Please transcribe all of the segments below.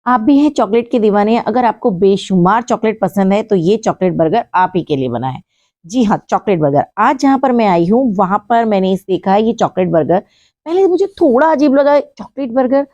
आप भी हैं चॉकलेट के दीवाने, अगर आपको बेशुमार चॉकलेट पसंद है तो ये चॉकलेट बर्गर आप ही के लिए बना है। जी हाँ, चॉकलेट बर्गर। आज जहाँ पर मैं आई हूँ वहाँ पर मैंने इस देखा है ये चॉकलेट बर्गर। पहले मुझे थोड़ा अजीब लगा, चॉकलेट बर्गर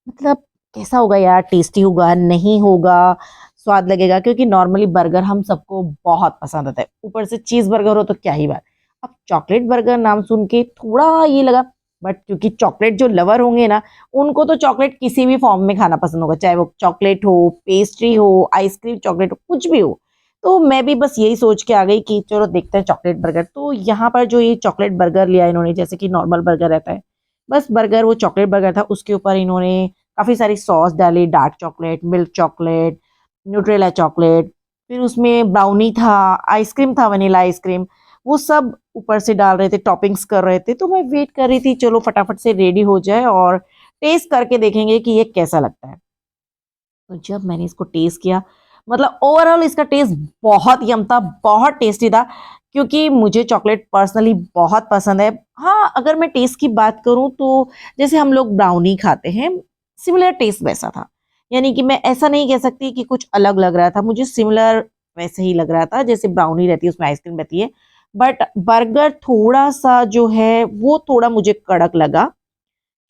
मतलब कैसा होगा यार, टेस्टी होगा नहीं होगा, स्वाद लगेगा, क्योंकि नॉर्मली बर्गर हम सबको बहुत पसंद आता है, ऊपर से चीज़ बर्गर हो तो क्या ही बात। अब चॉकलेट बर्गर नाम सुन के थोड़ा ये लगा, बट क्योंकि चॉकलेट जो लवर होंगे ना, उनको तो चॉकलेट किसी भी फॉर्म में खाना पसंद होगा, चाहे वो चॉकलेट हो, पेस्ट्री हो, आइसक्रीम चॉकलेट हो, कुछ भी हो। तो मैं भी बस यही सोच के आ गई कि चलो देखते हैं चॉकलेट बर्गर। तो यहाँ पर जो ये चॉकलेट बर्गर लिया इन्होंने, जैसे कि नॉर्मल बर्गर रहता है, बस बर्गर वो चॉकलेट बर्गर था, उसके ऊपर इन्होंने काफ़ी सारी सॉस डाली, dark chocolate, milk chocolate, Nutrela chocolate, फिर उसमें ब्राउनी था, आइसक्रीम था, वनीला आइसक्रीम, वो सब ऊपर से डाल रहे थे, टॉपिंग्स कर रहे थे। तो मैं वेट कर रही थी चलो फटाफट से रेडी हो जाए और टेस्ट करके देखेंगे कि ये कैसा लगता है। तो जब मैंने इसको टेस्ट किया, मतलब ओवरऑल इसका टेस्ट बहुत यम था, बहुत टेस्टी था, क्योंकि मुझे चॉकलेट पर्सनली बहुत पसंद है। हाँ, अगर मैं टेस्ट की बात करूँ तो जैसे हम लोग ब्राउनी खाते हैं, सिमिलर टेस्ट वैसा था। यानी कि मैं ऐसा नहीं कह सकती कि कुछ अलग लग रहा था, मुझे सिमिलर वैसे ही लग रहा था जैसे ब्राउनी रहती है उसमें आइसक्रीम रहती है। बट बर्गर थोड़ा सा जो है वो थोड़ा मुझे कड़क लगा,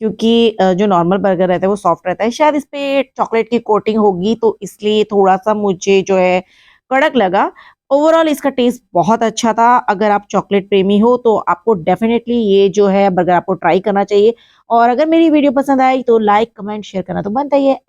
क्योंकि जो नॉर्मल बर्गर रहता है वो सॉफ्ट रहता है, शायद इस पे चॉकलेट की कोटिंग होगी तो इसलिए थोड़ा-सा मुझे जो है कड़क लगा। ओवरऑल इसका टेस्ट बहुत अच्छा था, अगर आप चॉकलेट प्रेमी हो तो आपको डेफिनिटली ये जो है बर्गर आपको ट्राई करना चाहिए। और अगर मेरी वीडियो पसंद आई तो लाइक, कमेंट, शेयर करना तो बनता ही है।